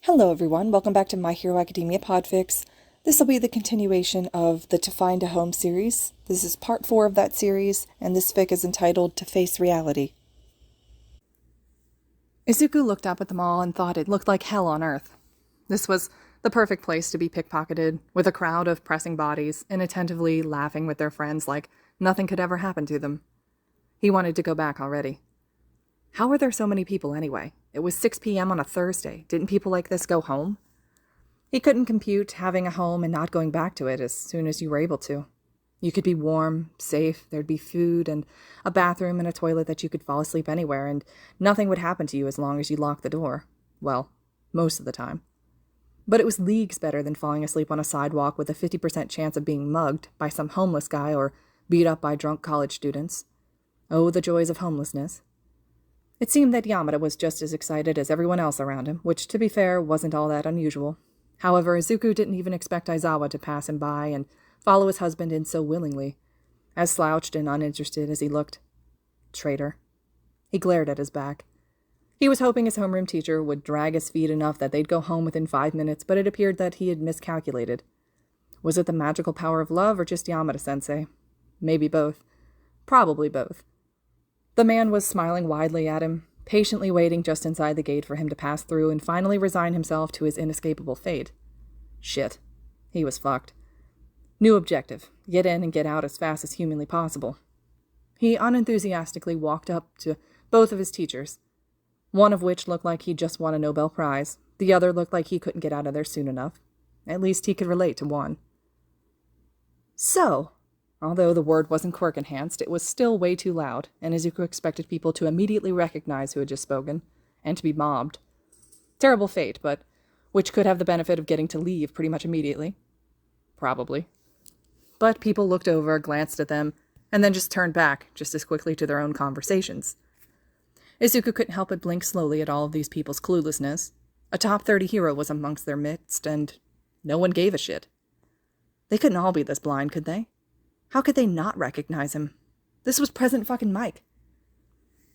Hello everyone, welcome back to My Hero Academia Podfics. This will be the continuation of the To Find a Home series. This is part 4 of that series, and this fic is entitled To Face Reality. Izuku looked up at them all and thought it looked like hell on earth. This was the perfect place to be pickpocketed, with a crowd of pressing bodies, inattentively laughing with their friends like nothing could ever happen to them. He wanted to go back already. How were there so many people anyway? It was 6 p.m. on a Thursday. Didn't people like this go home? He couldn't compute having a home and not going back to it as soon as you were able to. You could be warm, safe, there'd be food and a bathroom and a toilet that you could fall asleep anywhere, and nothing would happen to you as long as you locked the door. Well, most of the time. But it was leagues better than falling asleep on a sidewalk with a 50% chance of being mugged by some homeless guy or beat up by drunk college students. Oh, the joys of homelessness. It seemed that Yamada was just as excited as everyone else around him, which, to be fair, wasn't all that unusual. However, Izuku didn't even expect Aizawa to pass him by and follow his husband in so willingly, as slouched and uninterested as he looked. Traitor. He glared at his back. He was hoping his homeroom teacher would drag his feet enough that they'd go home within 5 minutes, but it appeared that he had miscalculated. Was it the magical power of love or just Yamada-sensei? Maybe both. Probably both. The man was smiling widely at him, patiently waiting just inside the gate for him to pass through and finally resign himself to his inescapable fate. Shit. He was fucked. New objective. Get in and get out as fast as humanly possible. He unenthusiastically walked up to both of his teachers, one of which looked like he'd just won a Nobel Prize. The other looked like he couldn't get out of there soon enough. At least he could relate to one. So, although the word wasn't quirk-enhanced, it was still way too loud, and Izuku expected people to immediately recognize who had just spoken, and to be mobbed. Terrible fate, but which could have the benefit of getting to leave pretty much immediately. Probably. But people looked over, glanced at them, and then just turned back just as quickly to their own conversations. Izuku couldn't help but blink slowly at all of these people's cluelessness. A top 30 hero was amongst their midst, and no one gave a shit. They couldn't all be this blind, could they? How could they not recognize him? This was President fucking Mike.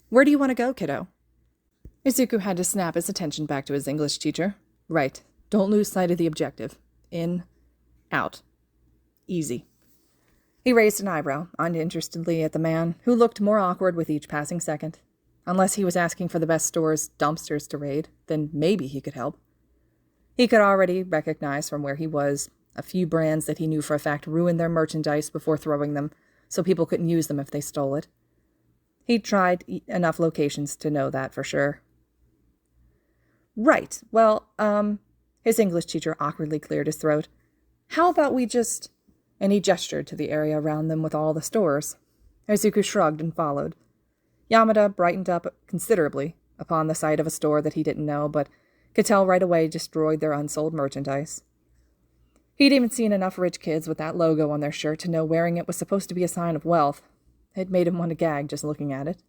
Where do you want to go, kiddo? Izuku had to snap his attention back to his English teacher. Right. Don't lose sight of the objective. In. Out. Easy. He raised an eyebrow, uninterestedly at the man, who looked more awkward with each passing second. Unless he was asking for the best store's dumpsters to raid, then maybe he could help. He could already recognize from where he was a few brands that he knew for a fact ruined their merchandise before throwing them, so people couldn't use them if they stole it. He'd tried enough locations to know that for sure. Right, well, his English teacher awkwardly cleared his throat. How about we just... And he gestured to the area around them with all the stores. Izuku shrugged and followed. Yamada brightened up considerably upon the sight of a store that he didn't know, but could tell right away destroyed their unsold merchandise. He'd even seen enough rich kids with that logo on their shirt to know wearing it was supposed to be a sign of wealth. It made him want to gag just looking at it.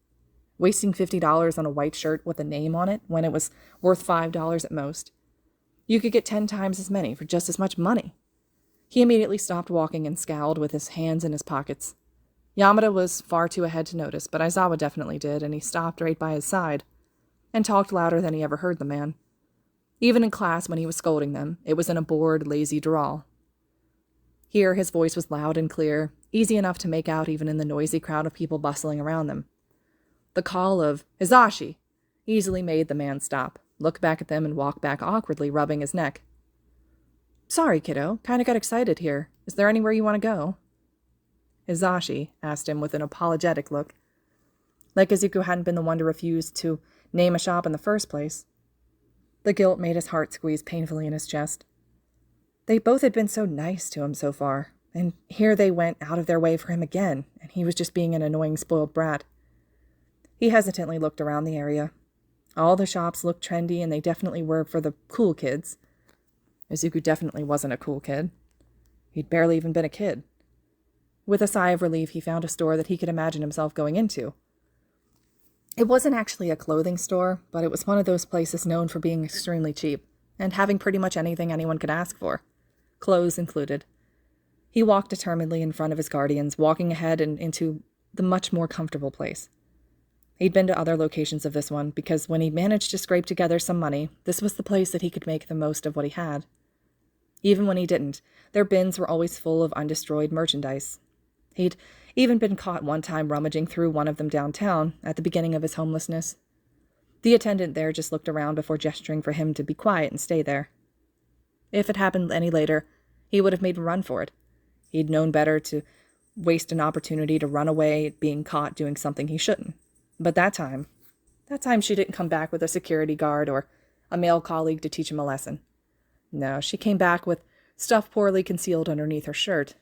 Wasting $50 on a white shirt with a name on it when it was worth $5 at most. You could get 10 times as many for just as much money. He immediately stopped walking and scowled with his hands in his pockets. Yamada was far too ahead to notice, but Aizawa definitely did, and he stopped right by his side, and talked louder than he ever heard the man. Even in class, when he was scolding them, it was in a bored, lazy drawl. Here, his voice was loud and clear, easy enough to make out even in the noisy crowd of people bustling around them. The call of Hizashi easily made the man stop, look back at them, and walk back awkwardly, rubbing his neck. Sorry, kiddo. Kinda got excited here. Is there anywhere you want to go? Hizashi asked him with an apologetic look. Like Izuku hadn't been the one to refuse to name a shop in the first place. The guilt made his heart squeeze painfully in his chest. They both had been so nice to him so far, and here they went out of their way for him again, and he was just being an annoying spoiled brat. He hesitantly looked around the area. All the shops looked trendy, and they definitely were for the cool kids. Izuku definitely wasn't a cool kid. He'd barely even been a kid. With a sigh of relief, he found a store that he could imagine himself going into. It wasn't actually a clothing store, but it was one of those places known for being extremely cheap, and having pretty much anything anyone could ask for. Clothes included. He walked determinedly in front of his guardians, walking ahead and into the much more comfortable place. He'd been to other locations of this one because when he managed to scrape together some money, this was the place that he could make the most of what he had. Even when he didn't, their bins were always full of undestroyed merchandise. He'd even been caught one time rummaging through one of them downtown at the beginning of his homelessness. The attendant there just looked around before gesturing for him to be quiet and stay there. If it happened any later, he would have made a run for it. He'd known better to waste an opportunity to run away being caught doing something he shouldn't. But that time she didn't come back with a security guard or a male colleague to teach him a lesson. No, she came back with stuff poorly concealed underneath her shirt.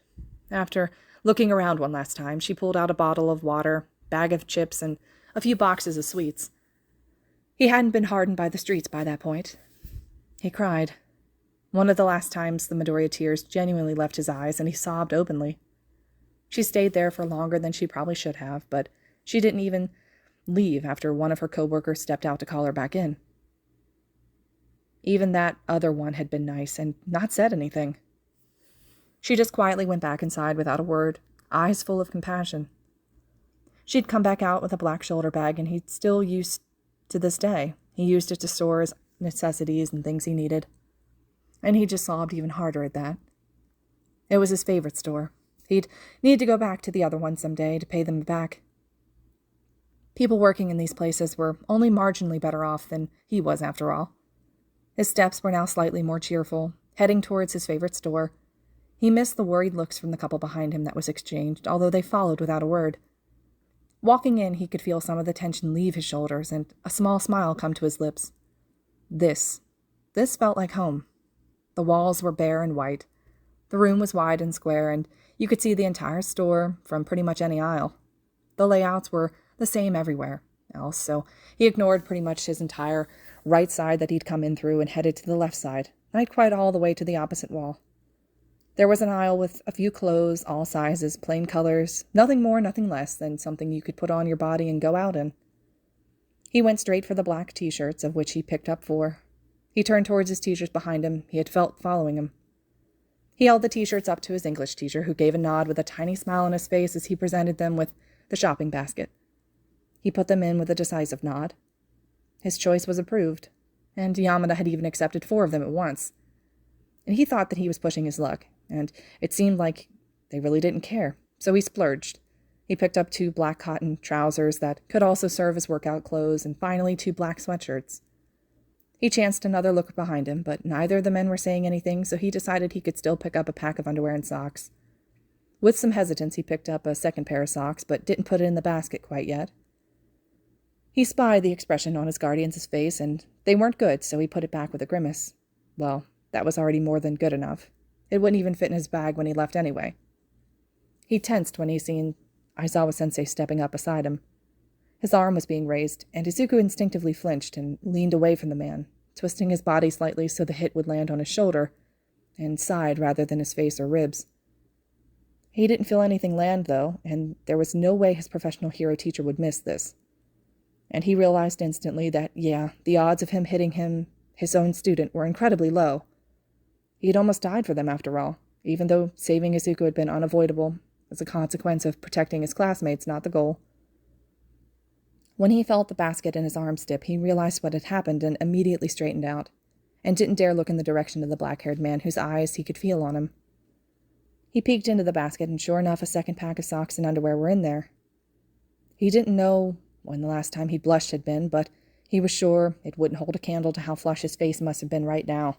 After looking around one last time, she pulled out a bottle of water, bag of chips, and a few boxes of sweets. He hadn't been hardened by the streets by that point. He cried. One of the last times the Midoriya tears genuinely left his eyes, and he sobbed openly. She stayed there for longer than she probably should have, but she didn't even leave after one of her co-workers stepped out to call her back in. Even that other one had been nice and not said anything. She just quietly went back inside without a word, eyes full of compassion. She'd come back out with a black shoulder bag, and he'd still used to this day. He used it to store his necessities and things he needed. And he just sobbed even harder at that. It was his favorite store. He'd need to go back to the other one someday to pay them back. People working in these places were only marginally better off than he was, after all. His steps were now slightly more cheerful, heading towards his favorite store. He missed the worried looks from the couple behind him that was exchanged, although they followed without a word. Walking in, he could feel some of the tension leave his shoulders and a small smile come to his lips. This felt like home. The walls were bare and white. The room was wide and square, and you could see the entire store from pretty much any aisle. The layouts were the same everywhere else, so he ignored pretty much his entire right side that he'd come in through and headed to the left side, not quite all the way to the opposite wall. There was an aisle with a few clothes, all sizes, plain colors, nothing more, nothing less than something you could put on your body and go out in. He went straight for the black t-shirts, of which he picked up 4. He turned towards his teachers behind him. He had felt following him. He held the t-shirts up to his English teacher, who gave a nod with a tiny smile on his face as he presented them with the shopping basket. He put them in with a decisive nod. His choice was approved, and Yamada had even accepted 4 of them at once. And he thought that he was pushing his luck, and it seemed like they really didn't care, so he splurged. He picked up 2 black cotton trousers that could also serve as workout clothes, and finally 2 black sweatshirts. He chanced another look behind him, but neither of the men were saying anything, so he decided he could still pick up a pack of underwear and socks. With some hesitance, he picked up a second pair of socks, but didn't put it in the basket quite yet. He spied the expression on his guardian's face, and they weren't good, so he put it back with a grimace. Well, that was already more than good enough. It wouldn't even fit in his bag when he left anyway. He tensed when he seen Aizawa-sensei stepping up beside him. His arm was being raised, and Izuku instinctively flinched and leaned away from the man, twisting his body slightly so the hit would land on his shoulder, and sighed rather than his face or ribs. He didn't feel anything land, though, and there was no way his professional hero teacher would miss this. And he realized instantly that, the odds of him hitting his own student, were incredibly low. He had almost died for them, after all, even though saving Izuku had been unavoidable as a consequence of protecting his classmates, not the goal. When he felt the basket in his arm stip, he realized what had happened and immediately straightened out, and didn't dare look in the direction of the black-haired man whose eyes he could feel on him. He peeked into the basket, and sure enough, a second pack of socks and underwear were in there. He didn't know when the last time he'd blushed had been, but he was sure it wouldn't hold a candle to how flush his face must have been right now.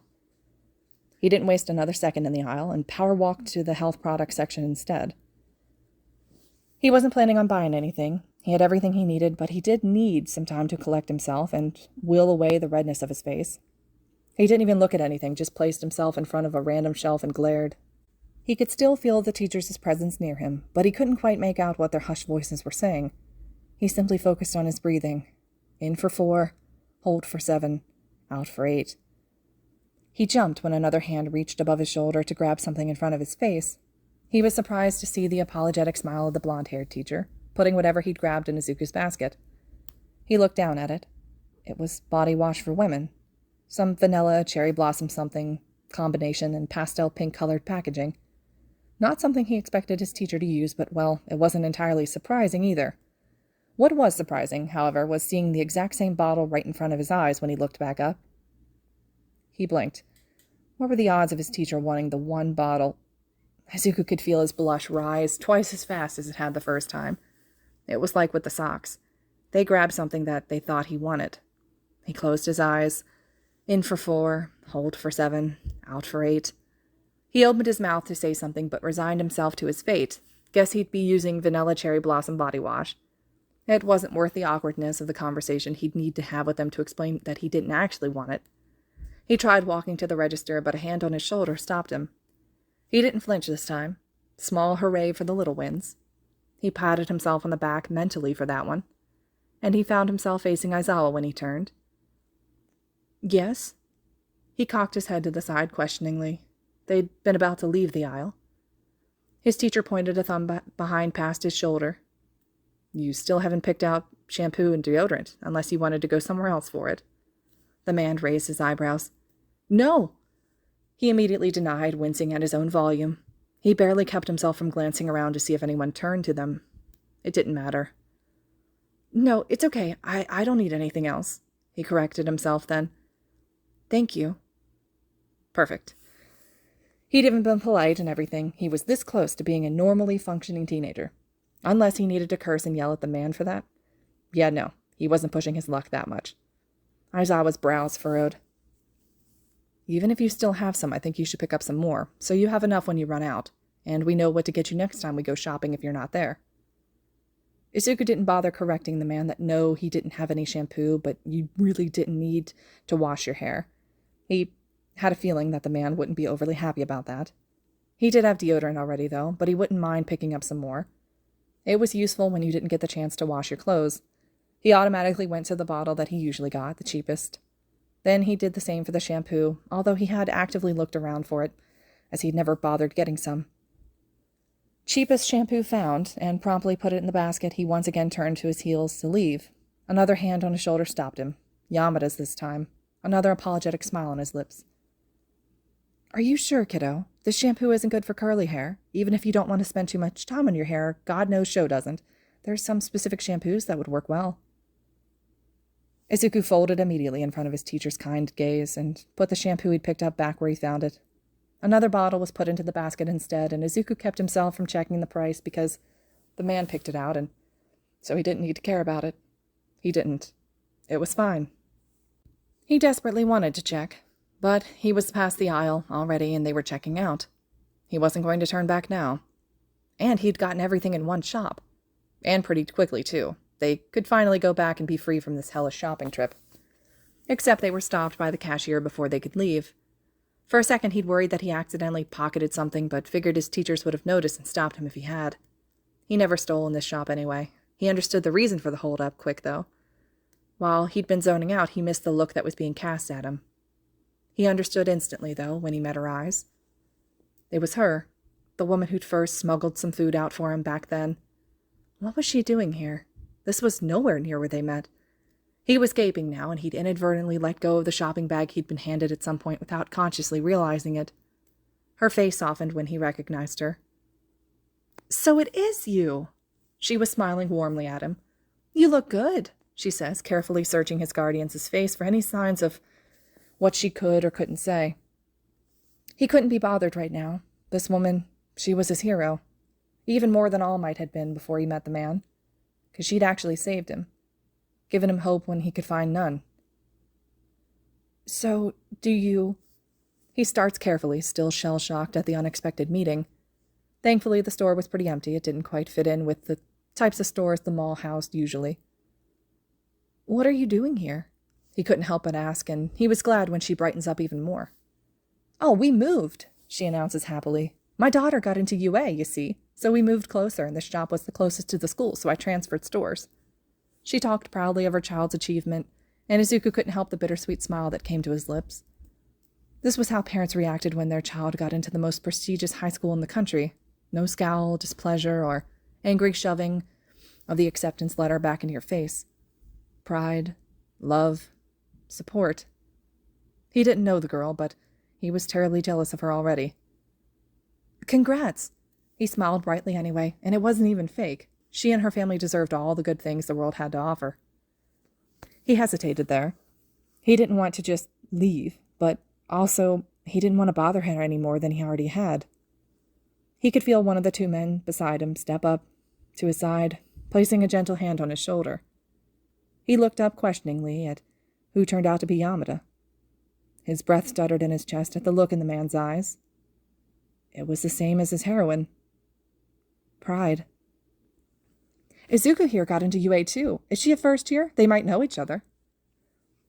He didn't waste another second in the aisle, and power-walked to the health products section instead. He wasn't planning on buying anything. He had everything he needed, but he did need some time to collect himself and will away the redness of his face. He didn't even look at anything, just placed himself in front of a random shelf and glared. He could still feel the teacher's presence near him, but he couldn't quite make out what their hushed voices were saying. He simply focused on his breathing. In for 4, hold for 7, out for 8. He jumped when another hand reached above his shoulder to grab something in front of his face. He was surprised to see the apologetic smile of the blonde-haired teacher, putting whatever he'd grabbed in Izuku's basket. He looked down at it. It was body wash for women. Some vanilla, cherry blossom something combination and pastel pink-colored packaging. Not something he expected his teacher to use, but, well, it wasn't entirely surprising either. What was surprising, however, was seeing the exact same bottle right in front of his eyes when he looked back up. He blinked. What were the odds of his teacher wanting the one bottle? Izuku could feel his blush rise twice as fast as it had the first time. It was like with the socks. They grabbed something that they thought he wanted. He closed his eyes. In for 4, hold for 7, out for 8. He opened his mouth to say something, but resigned himself to his fate. Guess he'd be using vanilla cherry blossom body wash. It wasn't worth the awkwardness of the conversation he'd need to have with them to explain that he didn't actually want it. He tried walking to the register, but a hand on his shoulder stopped him. He didn't flinch this time. Small hooray for the little wins. He patted himself on the back mentally for that one. And he found himself facing Aizawa when he turned. Yes? He cocked his head to the side questioningly. They'd been about to leave the aisle. His teacher pointed a thumb behind past his shoulder. You still haven't picked out shampoo and deodorant, unless you wanted to go somewhere else for it. The man raised his eyebrows. No! He immediately denied, wincing at his own volume. He barely kept himself from glancing around to see if anyone turned to them. It didn't matter. No, it's okay. I don't need anything else. He corrected himself then. Thank you. Perfect. He'd even been polite and everything. He was this close to being a normally functioning teenager. Unless he needed to curse and yell at the man for that. Yeah, no, he wasn't pushing his luck that much. Aizawa's brows furrowed. Even if you still have some, I think you should pick up some more, so you have enough when you run out, and we know what to get you next time we go shopping if you're not there. Izuku didn't bother correcting the man that no, he didn't have any shampoo, but you really didn't need to wash your hair. He had a feeling that the man wouldn't be overly happy about that. He did have deodorant already, though, but he wouldn't mind picking up some more. It was useful when you didn't get the chance to wash your clothes. He automatically went to the bottle that he usually got, the cheapest. Then he did the same for the shampoo, although he had actively looked around for it, as he'd never bothered getting some. Cheapest shampoo found, and promptly put it in the basket, he once again turned to his heels to leave. Another hand on his shoulder stopped him. Yamada's this time. Another apologetic smile on his lips. Are you sure, kiddo? This shampoo isn't good for curly hair. Even if you don't want to spend too much time on your hair, God knows Sho doesn't. There's some specific shampoos that would work well. Izuku folded immediately in front of his teacher's kind gaze and put the shampoo he'd picked up back where he found it. Another bottle was put into the basket instead, and Izuku kept himself from checking the price because the man picked it out, and so he didn't need to care about it. He didn't. It was fine. He desperately wanted to check, but he was past the aisle already and they were checking out. He wasn't going to turn back now. And he'd gotten everything in one shop. And pretty quickly, too. They could finally go back and be free from this hellish shopping trip. Except they were stopped by the cashier before they could leave. For a second, he'd worried that he accidentally pocketed something, but figured his teachers would have noticed and stopped him if he had. He never stole in this shop anyway. He understood the reason for the hold-up quick, though. While he'd been zoning out, he missed the look that was being cast at him. He understood instantly, though, when he met her eyes. It was her, the woman who'd first smuggled some food out for him back then. What was she doing here? This was nowhere near where they met. He was gaping now, and he'd inadvertently let go of the shopping bag he'd been handed at some point without consciously realizing it. Her face softened when he recognized her. So it is you! She was smiling warmly at him. You look good, she says, carefully searching his guardian's face for any signs of what she could or couldn't say. He couldn't be bothered right now. This woman, she was his hero. Even more than All Might had been before he met the man. 'Cause she'd actually saved him. Given him hope when he could find none. So, do you... He starts carefully, still shell-shocked at the unexpected meeting. Thankfully, the store was pretty empty. It didn't quite fit in with the types of stores the mall housed usually. What are you doing here? He couldn't help but ask, and he was glad when she brightens up even more. Oh, we moved, she announces happily. My daughter got into UA, you see, so we moved closer, and this shop was the closest to the school, so I transferred stores. She talked proudly of her child's achievement, and Izuku couldn't help the bittersweet smile that came to his lips. This was how parents reacted when their child got into the most prestigious high school in the country. No scowl, displeasure, or angry shoving of the acceptance letter back into your face. Pride, love, support. He didn't know the girl, but he was terribly jealous of her already. Congrats! He smiled brightly anyway, and it wasn't even fake. She and her family deserved all the good things the world had to offer. He hesitated there. He didn't want to just leave, but also he didn't want to bother her any more than he already had. He could feel one of the two men beside him step up to his side, placing a gentle hand on his shoulder. He looked up questioningly at who turned out to be Yamada. His breath stuttered in his chest at the look in the man's eyes. It was the same as his heroine. Pride. Izuku here got into UA too. Is she a first year? They might know each other.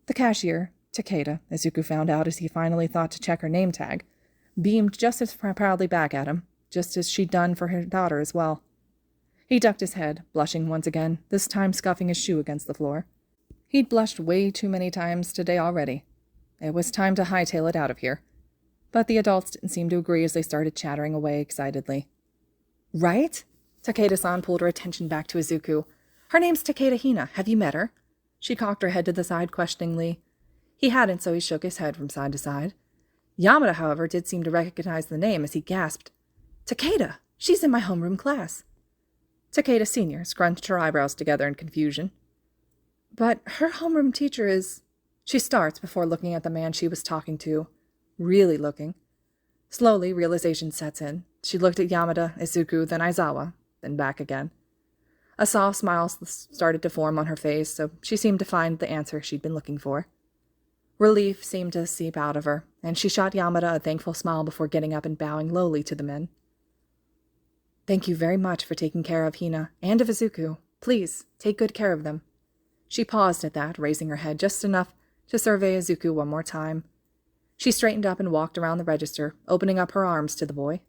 The cashier, Takeda, Izuku found out as he finally thought to check her name tag, beamed just as proudly back at him, just as she'd done for her daughter as well. He ducked his head, blushing once again, this time scuffing his shoe against the floor. He'd blushed way too many times today already. It was time to hightail it out of here. But the adults didn't seem to agree as they started chattering away excitedly. Right? Takeda-san pulled her attention back to Izuku. Her name's Takeda Hina. Have you met her? She cocked her head to the side questioningly. He hadn't, so he shook his head from side to side. Yamada, however, did seem to recognize the name as he gasped. Takeda! She's in my homeroom class. Takeda Sr. scrunched her eyebrows together in confusion. But her homeroom teacher is... She starts before looking at the man she was talking to. Really looking. Slowly, realization sets in. She looked at Yamada, Izuku, then Aizawa, then back again. A soft smile started to form on her face, so she seemed to find the answer she'd been looking for. Relief seemed to seep out of her, and she shot Yamada a thankful smile before getting up and bowing lowly to the men. Thank you very much for taking care of Hina and of Izuku. Please, take good care of them. She paused at that, raising her head just enough to survey Izuku one more time. She straightened up and walked around the register, opening up her arms to the boy.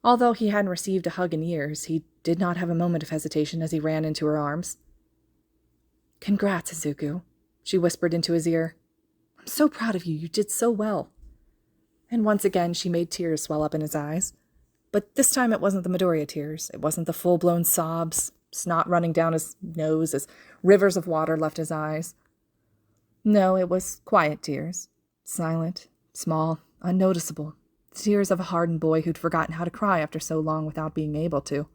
Although he hadn't received a hug in years, he did not have a moment of hesitation as he ran into her arms. Congrats, Izuku, she whispered into his ear. I'm so proud of you. You did so well. And once again she made tears swell up in his eyes. But this time it wasn't the Midoriya tears. It wasn't the full-blown sobs, snot running down his nose as rivers of water left his eyes. No, it was quiet tears. Silent, small, unnoticeable. The tears of a hardened boy who'd forgotten how to cry after so long without being able to.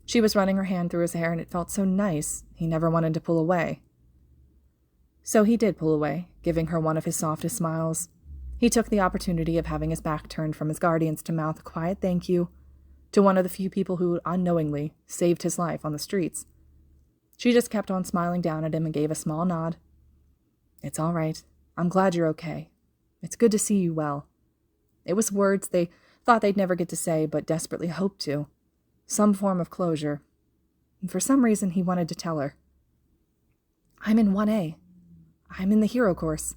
She was running her hand through his hair, and it felt so nice, he never wanted to pull away. So he did pull away, giving her one of his softest smiles. He took the opportunity of having his back turned from his guardians to mouth a quiet thank you to one of the few people who unknowingly saved his life on the streets. She just kept on smiling down at him and gave a small nod. It's all right. I'm glad you're okay. It's good to see you well. It was words they thought they'd never get to say, but desperately hoped to. Some form of closure. And for some reason, he wanted to tell her. I'm in 1A. I'm in the hero course.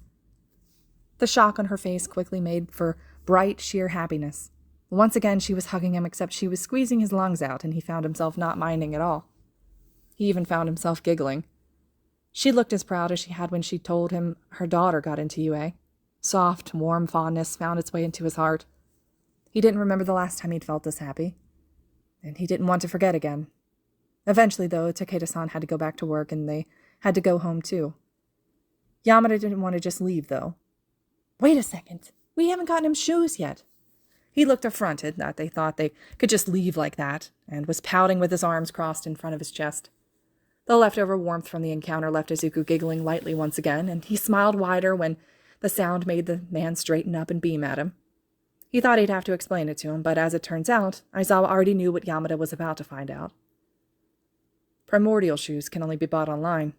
The shock on her face quickly made for bright, sheer happiness. Once again, she was hugging him, except she was squeezing his lungs out, and he found himself not minding at all. He even found himself giggling. She looked as proud as she had when she told him her daughter got into UA. Soft, warm fondness found its way into his heart. He didn't remember the last time he'd felt this happy. And he didn't want to forget again. Eventually, though, Takeda-san had to go back to work, and they had to go home, too. Yamada didn't want to just leave, though. Wait a second. We haven't gotten him shoes yet. He looked affronted that they thought they could just leave like that, and was pouting with his arms crossed in front of his chest. The leftover warmth from the encounter left Izuku giggling lightly once again, and he smiled wider when the sound made the man straighten up and beam at him. He thought he'd have to explain it to him, but as it turns out, Aizawa already knew what Yamada was about to find out. Primordial shoes can only be bought online.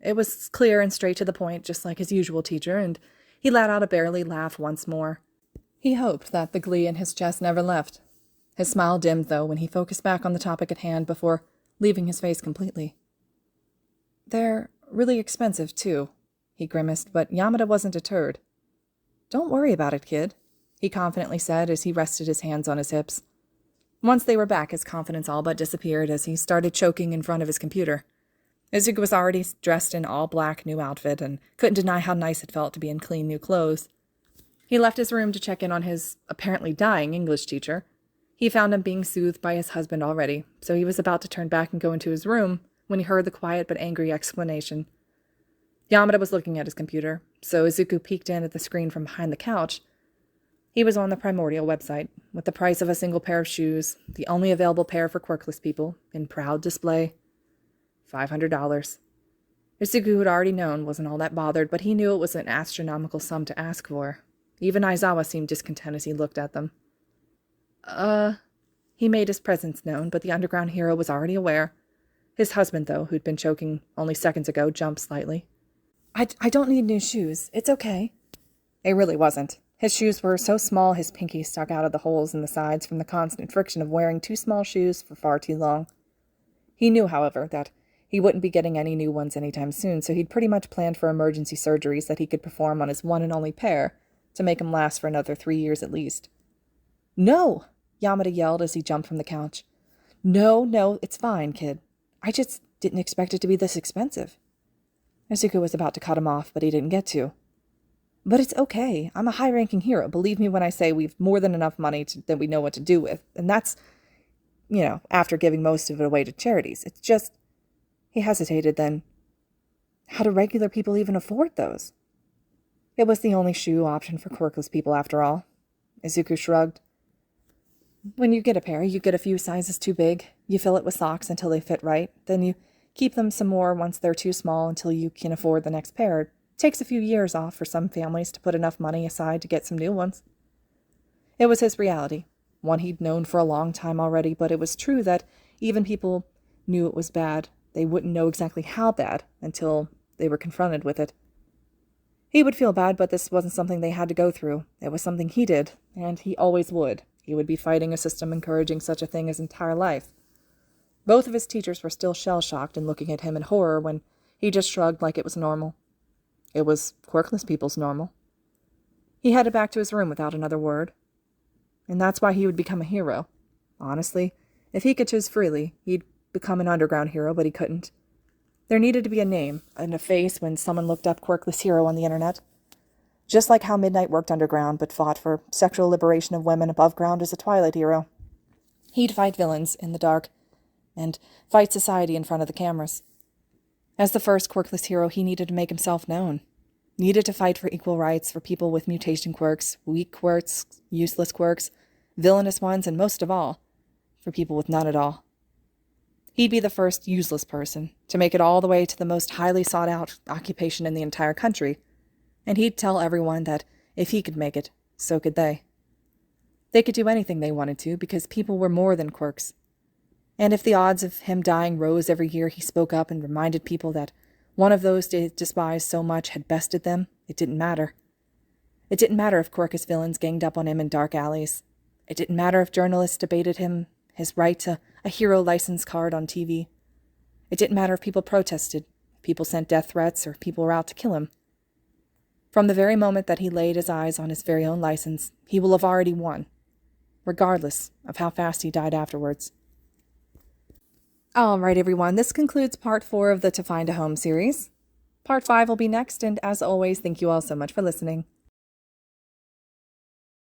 It was clear and straight to the point, just like his usual teacher, and he let out a barely laugh once more. He hoped that the glee in his chest never left. His smile dimmed, though, when he focused back on the topic at hand before leaving his face completely. They're really expensive, too, he grimaced, but Yamada wasn't deterred. Don't worry about it, kid, he confidently said as he rested his hands on his hips. Once they were back, his confidence all but disappeared as he started choking in front of his computer. Izuku was already dressed in all-black new outfit and couldn't deny how nice it felt to be in clean new clothes. He left his room to check in on his apparently dying English teacher. He found him being soothed by his husband already, so he was about to turn back and go into his room when he heard the quiet but angry explanation. Yamada was looking at his computer, so Izuku peeked in at the screen from behind the couch. He was on the Primordial website, with the price of a single pair of shoes, the only available pair for quirkless people, in proud display. $500. Izuku had already known wasn't all that bothered, but he knew it was an astronomical sum to ask for. Even Aizawa seemed discontent as he looked at them. He made his presence known, but the underground hero was already aware. His husband, though, who'd been choking only seconds ago, jumped slightly. I don't need new shoes. It's okay. It really wasn't. His shoes were so small his pinky stuck out of the holes in the sides from the constant friction of wearing two small shoes for far too long. He knew, however, that he wouldn't be getting any new ones anytime soon, so he'd pretty much planned for emergency surgeries that he could perform on his one and only pair to make him last for another 3 years at least. "No!" Yamada yelled as he jumped from the couch. No, it's fine, kid. I just didn't expect it to be this expensive." Izuku was about to cut him off, but he didn't get to. "But it's okay. I'm a high-ranking hero. Believe me when I say we've more than enough money that we know what to do with. And that's, after giving most of it away to charities. It's just..." He hesitated, then, "How do regular people even afford those?" It was the only shoe option for quirkless people, after all. Izuku shrugged. "When you get a pair, you get a few sizes too big. You fill it with socks until they fit right. Then you keep them some more once they're too small until you can afford the next pair. It takes a few years off for some families to put enough money aside to get some new ones." It was his reality, one he'd known for a long time already, but it was true that even people knew it was bad. They wouldn't know exactly how bad until they were confronted with it. He would feel bad, but this wasn't something they had to go through. It was something he did, and he always would. He would be fighting a system encouraging such a thing his entire life. Both of his teachers were still shell-shocked and looking at him in horror when he just shrugged like it was normal. It was quirkless people's normal. He headed back to his room without another word. And that's why he would become a hero. Honestly, if he could choose freely, he'd become an underground hero, but he couldn't. There needed to be a name and a face when someone looked up quirkless hero on the internet. Just like how Midnight worked underground but fought for sexual liberation of women above ground as a Twilight hero. He'd fight villains in the dark and fight society in front of the cameras. As the first quirkless hero, he needed to make himself known. Needed to fight for equal rights for people with mutation quirks, weak quirks, useless quirks, villainous ones, and most of all, for people with none at all. He'd be the first useless person to make it all the way to the most highly sought-out occupation in the entire country, and he'd tell everyone that if he could make it, so could they. They could do anything they wanted to because people were more than quirks. And if the odds of him dying rose every year he spoke up and reminded people that one of those they despised so much had bested them, it didn't matter. It didn't matter if quirkless villains ganged up on him in dark alleys. It didn't matter if journalists debated his right to a hero license card on TV. It didn't matter if people protested, if people sent death threats, or if people were out to kill him. From the very moment that he laid his eyes on his very own license, he will have already won, regardless of how fast he died afterwards. All right, everyone, this concludes Part 4 of the To Find a Home series. Part 5 will be next, and as always, thank you all so much for listening.